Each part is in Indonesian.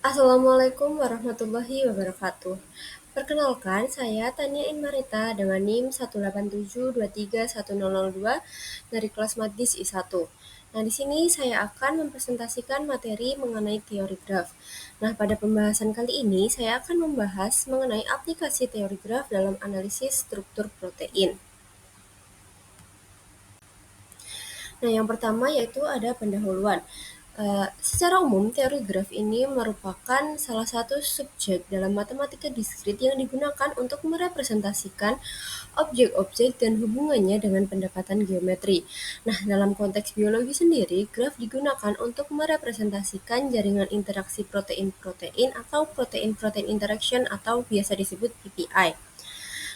Assalamualaikum warahmatullahi wabarakatuh. Perkenalkan, saya Tania Inmarita dengan NIM 187231002 dari kelas Madis I1. Nah, di sini saya akan mempresentasikan materi mengenai teori graf. Nah, pada pembahasan kali ini saya akan membahas mengenai aplikasi teori graf dalam analisis struktur protein. Nah, yang pertama yaitu ada pendahuluan. Secara umum, teori graf ini merupakan salah satu subjek dalam matematika diskrit yang digunakan untuk merepresentasikan objek-objek dan hubungannya dengan pendekatan geometri. Nah, dalam konteks biologi sendiri, graf digunakan untuk merepresentasikan jaringan interaksi protein-protein atau protein-protein interaction atau biasa disebut PPI.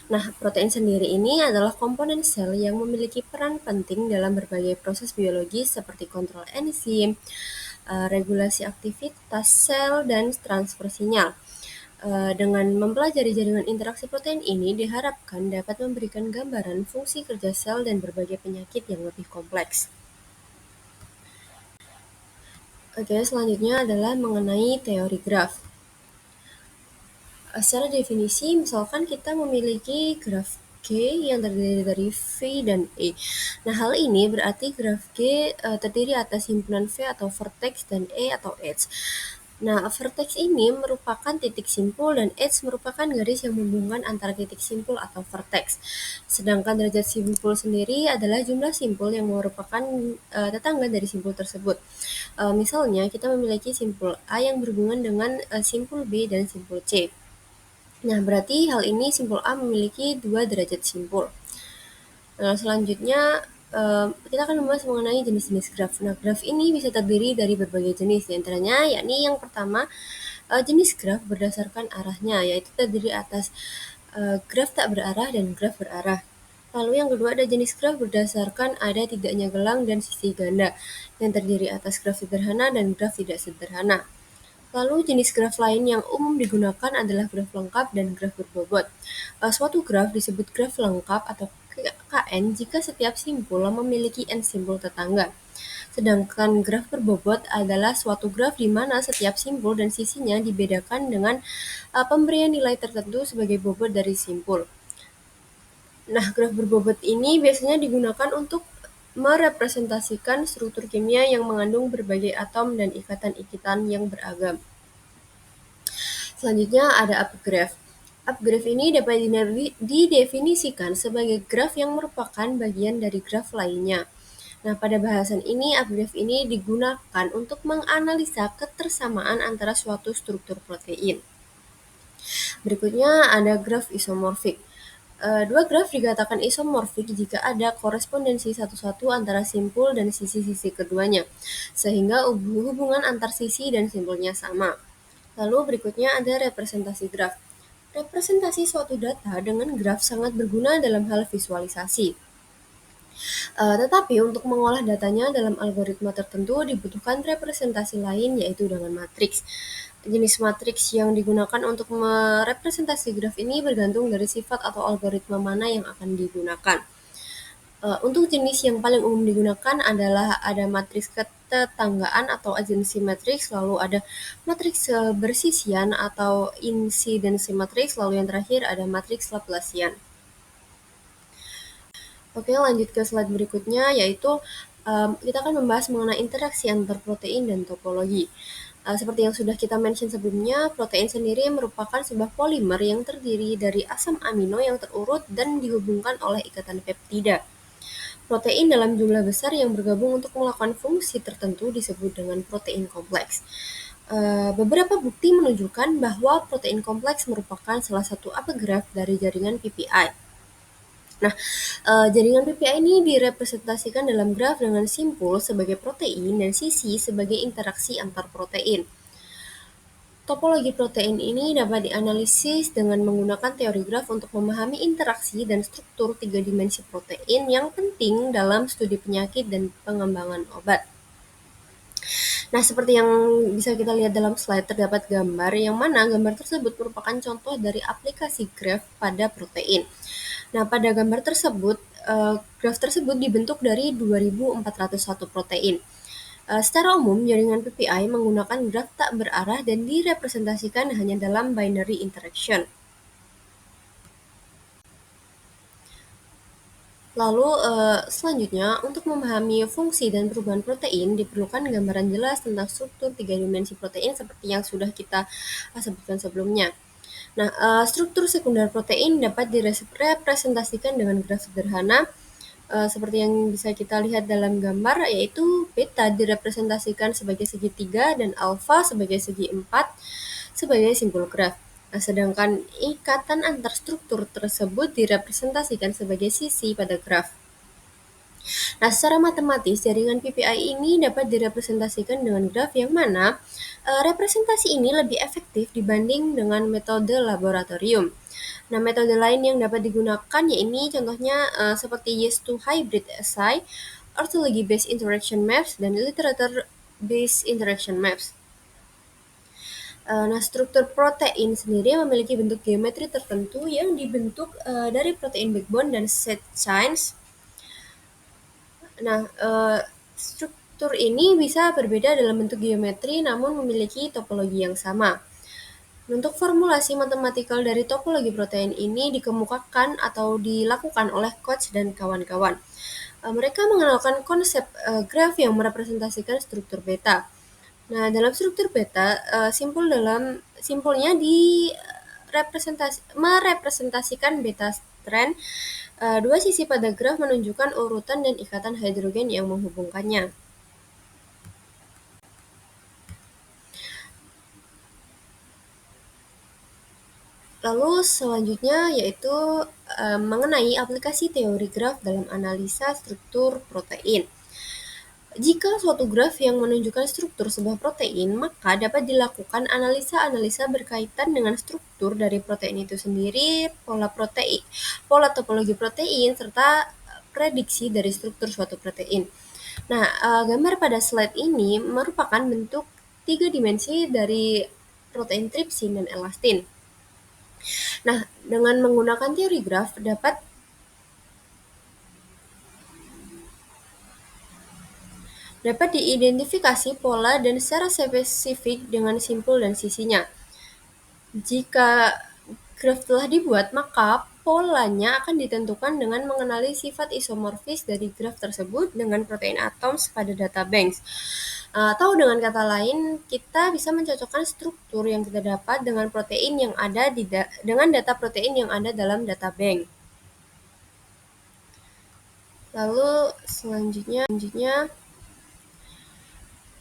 Nah, protein sendiri ini adalah komponen sel yang memiliki peran penting dalam berbagai proses biologis seperti kontrol enzim, regulasi aktivitas sel, dan transfer sinyal. Dengan mempelajari jaringan interaksi protein ini diharapkan dapat memberikan gambaran fungsi kerja sel dan berbagai penyakit yang lebih kompleks. Oke, selanjutnya adalah mengenai teori graf. Secara definisi, misalkan kita memiliki graf G yang terdiri dari V dan E. Nah, hal ini berarti graf G terdiri atas himpunan V atau vertex dan E atau edge. Nah, vertex ini merupakan titik simpul dan edge merupakan garis yang menghubungkan antara titik simpul atau vertex. Sedangkan derajat simpul sendiri adalah jumlah simpul yang merupakan tetangga dari simpul tersebut. Misalnya, kita memiliki simpul A yang berhubungan dengan simpul B dan simpul C. Nah, berarti hal ini simpul A memiliki 2 derajat simpul. Nah, selanjutnya kita akan membahas mengenai jenis-jenis graf. Nah, graf ini bisa terdiri dari berbagai jenis, diantaranya yakni yang pertama jenis graf berdasarkan arahnya, yaitu terdiri atas graf tak berarah dan graf berarah. Lalu yang kedua ada jenis graf berdasarkan ada tidaknya gelang dan sisi ganda, yang terdiri atas graf sederhana dan graf tidak sederhana. Lalu jenis graf lain yang umum digunakan adalah graf lengkap dan graf berbobot. Suatu graf disebut graf lengkap atau KN jika setiap simpul memiliki n simpul tetangga. Sedangkan graf berbobot adalah suatu graf di mana setiap simpul dan sisinya dibedakan dengan pemberian nilai tertentu sebagai bobot dari simpul. Nah, graf berbobot ini biasanya digunakan untuk merepresentasikan struktur kimia yang mengandung berbagai atom dan ikatan-ikatan yang beragam. Selanjutnya ada upgraph. Upgraph ini dapat didefinisikan sebagai graf yang merupakan bagian dari graf lainnya. Nah, pada bahasan ini, upgraph ini digunakan untuk menganalisa ketersamaan antara suatu struktur protein. Berikutnya ada graf isomorfik. Dua graf dikatakan isomorfik jika ada korespondensi satu-satu antara simpul dan sisi-sisi keduanya, sehingga hubungan antar sisi dan simpulnya sama. Lalu berikutnya ada representasi graf. Representasi suatu data dengan graf sangat berguna dalam hal visualisasi. Tetapi untuk mengolah datanya dalam algoritma tertentu dibutuhkan representasi lain yaitu dengan matriks. Jenis matriks yang digunakan untuk merepresentasi graf ini bergantung dari sifat atau algoritma mana yang akan digunakan. Untuk jenis yang paling umum digunakan adalah ada matriks ketetanggaan atau adjacency matrix, lalu ada matriks bersisian atau incidency matrix, lalu yang terakhir ada matriks Laplacian. Oke, lanjut ke slide berikutnya, yaitu kita akan membahas mengenai interaksi antar protein dan topologi. Seperti yang sudah kita mention sebelumnya, protein sendiri merupakan sebuah polimer yang terdiri dari asam amino yang terurut dan dihubungkan oleh ikatan peptida. Protein dalam jumlah besar yang bergabung untuk melakukan fungsi tertentu disebut dengan protein kompleks. Beberapa bukti menunjukkan bahwa protein kompleks merupakan salah satu upgraph dari jaringan PPI. Nah, jaringan PPI ini direpresentasikan dalam graf dengan simpul sebagai protein dan sisi sebagai interaksi antar protein. Topologi protein ini dapat dianalisis dengan menggunakan teori graf untuk memahami interaksi dan struktur tiga dimensi protein yang penting dalam studi penyakit dan pengembangan obat. Nah, seperti yang bisa kita lihat dalam slide, terdapat gambar yang mana gambar tersebut merupakan contoh dari aplikasi graf pada protein. Nah, pada gambar tersebut, graf tersebut dibentuk dari 2401 protein. Secara umum, jaringan PPI menggunakan graf tak berarah dan direpresentasikan hanya dalam binary interaction. Lalu selanjutnya, untuk memahami fungsi dan perubahan protein diperlukan gambaran jelas tentang struktur tiga dimensi protein seperti yang sudah kita sebutkan sebelumnya. Nah, struktur sekunder protein dapat direpresentasikan dengan graf sederhana seperti yang bisa kita lihat dalam gambar, yaitu beta direpresentasikan sebagai segitiga dan alfa sebagai segi empat sebagai simbol graf. Nah, sedangkan ikatan antar struktur tersebut direpresentasikan sebagai sisi pada graf. Nah, secara matematis, jaringan PPI ini dapat direpresentasikan dengan graf yang mana representasi ini lebih efektif dibanding dengan metode laboratorium. Nah, metode lain yang dapat digunakan yakni contohnya seperti Yes to Hybrid Assay, Orthology Based Interaction Maps, dan Literature Based Interaction Maps. Nah, struktur protein sendiri memiliki bentuk geometri tertentu yang dibentuk dari protein backbone dan set chains. Nah, struktur ini bisa berbeda dalam bentuk geometri namun memiliki topologi yang sama. Untuk formulasi matematikal dari topologi protein ini dikemukakan atau dilakukan oleh Koch dan kawan-kawan. Mereka mengenalkan konsep graf yang merepresentasikan struktur beta. Nah, dalam struktur beta, simpulnya merepresentasikan beta strand. Dua sisi pada graf menunjukkan urutan dan ikatan hidrogen yang menghubungkannya. Lalu selanjutnya yaitu mengenai aplikasi teori graf dalam analisa struktur protein. Jika suatu graf yang menunjukkan struktur sebuah protein, maka dapat dilakukan analisa-analisa berkaitan dengan struktur dari protein itu sendiri, pola topologi protein, serta prediksi dari struktur suatu protein. Nah, gambar pada slide ini merupakan bentuk tiga dimensi dari protein tripsin dan elastin. Nah, dengan menggunakan teori graf dapat diidentifikasi pola dan secara spesifik dengan simpul dan sisinya. Jika graf telah dibuat, maka polanya akan ditentukan dengan mengenali sifat isomorfis dari graf tersebut dengan protein atoms pada data banks. Atau dengan kata lain, kita bisa mencocokkan struktur yang kita dapat dengan protein yang ada dengan data protein yang ada dalam data bank. Lalu selanjutnya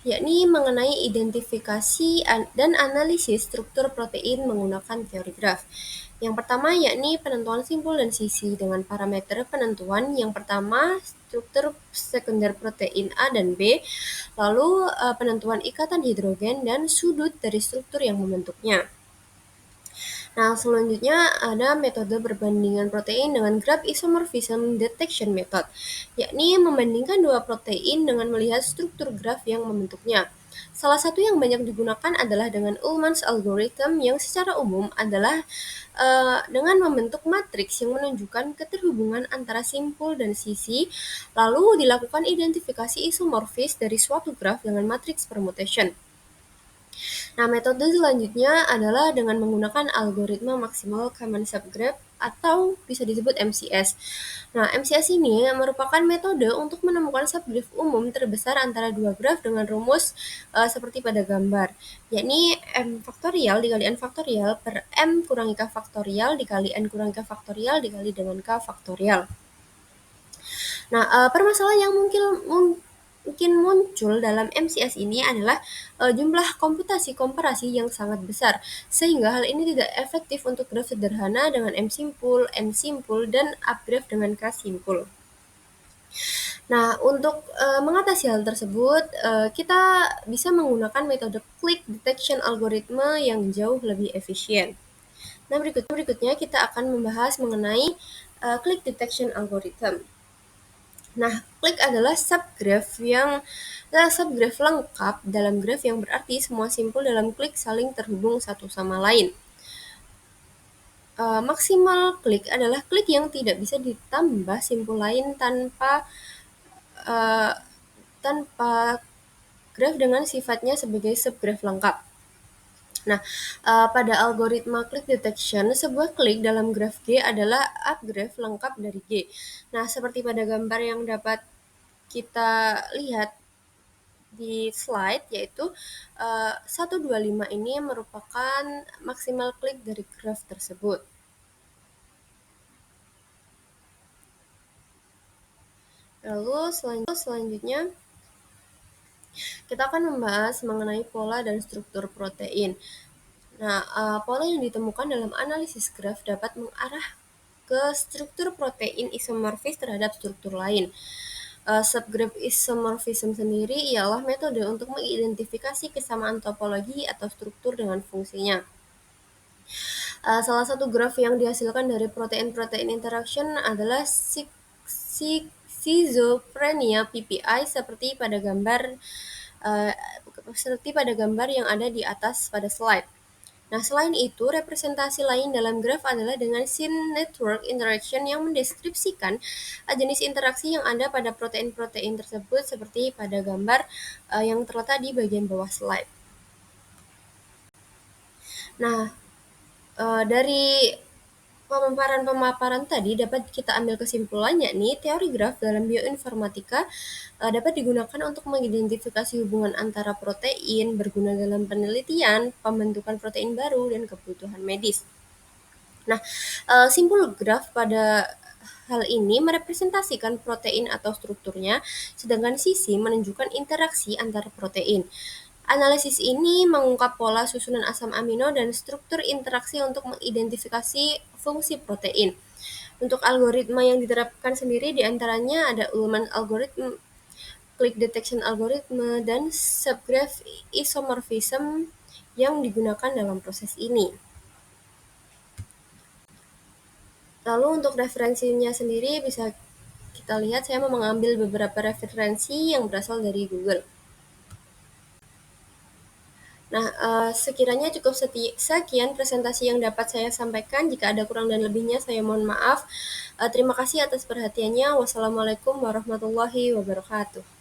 yakni mengenai identifikasi dan analisis struktur protein menggunakan teori graf. Yang pertama yakni penentuan simpul dan sisi dengan parameter penentuan. Yang pertama, struktur sekunder protein A dan B, lalu penentuan ikatan hidrogen dan sudut dari struktur yang membentuknya. Nah, selanjutnya ada metode perbandingan protein dengan graph isomorphism detection method, yakni membandingkan dua protein dengan melihat struktur graf yang membentuknya. Salah satu yang banyak digunakan adalah dengan Ullmann's algorithm yang secara umum adalah dengan membentuk matriks yang menunjukkan keterhubungan antara simpul dan sisi, lalu dilakukan identifikasi isomorfis dari suatu graf dengan matriks permutation. Nah, metode selanjutnya adalah dengan menggunakan algoritma maksimal common subgraph atau bisa disebut MCS. Nah, MCS ini merupakan metode untuk menemukan subgraph umum terbesar antara dua graf dengan rumus seperti pada gambar, yakni M faktorial dikali N faktorial per M kurangi K faktorial dikali N kurangi K faktorial dikali dengan K faktorial. Nah, permasalahan yang mungkin muncul dalam MCS ini adalah jumlah komputasi komparasi yang sangat besar, sehingga hal ini tidak efektif untuk graf sederhana dengan M simpul, N simpul, dan upgraph dengan K simpul. Nah, untuk mengatasi hal tersebut, kita bisa menggunakan metode click detection algoritma yang jauh lebih efisien. Nah, berikutnya kita akan membahas mengenai click detection algorithm. Nah, click adalah subgraph lengkap dalam graf yang berarti semua simpul dalam click saling terhubung satu sama lain. Maksimal click adalah click yang tidak bisa ditambah simpul lain tanpa graf dengan sifatnya sebagai subgraf lengkap. Nah, pada algoritma click detection, sebuah klik dalam graf G adalah upgraf lengkap dari G. Nah, seperti pada gambar yang dapat kita lihat di slide, yaitu 125 ini merupakan maksimal klik dari graf tersebut. Lalu selanjutnya kita akan membahas mengenai pola dan struktur protein. Nah, pola yang ditemukan dalam analisis graf dapat mengarah ke struktur protein isomorfis terhadap struktur lain. Subgraf isomorfism sendiri ialah metode untuk mengidentifikasi kesamaan topologi atau struktur dengan fungsinya. Salah satu graf yang dihasilkan dari protein-protein interaction adalah schizophrenia PPI seperti pada gambar yang ada di atas pada slide. Nah, selain itu, representasi lain dalam graf adalah dengan scene network interaction yang mendeskripsikan jenis interaksi yang ada pada protein-protein tersebut seperti pada gambar yang terletak di bagian bawah slide. Nah, dari pemaparan tadi dapat kita ambil kesimpulan, yakni teori graf dalam bioinformatika dapat digunakan untuk mengidentifikasi hubungan antara protein, berguna dalam penelitian, pembentukan protein baru, dan kebutuhan medis. Nah, simbol graf pada hal ini merepresentasikan protein atau strukturnya, sedangkan sisi menunjukkan interaksi antara protein. Analisis ini mengungkap pola susunan asam amino dan struktur interaksi untuk mengidentifikasi fungsi protein. Untuk algoritma yang diterapkan sendiri diantaranya ada Ullman algorithm, click detection algorithm, dan subgraph isomorphism yang digunakan dalam proses ini. Lalu untuk referensinya sendiri bisa kita lihat, saya mau mengambil beberapa referensi yang berasal dari Google. Nah, sekiranya cukup sekian presentasi yang dapat saya sampaikan. Jika ada kurang dan lebihnya, saya mohon maaf. Terima kasih atas perhatiannya. Wassalamualaikum warahmatullahi wabarakatuh.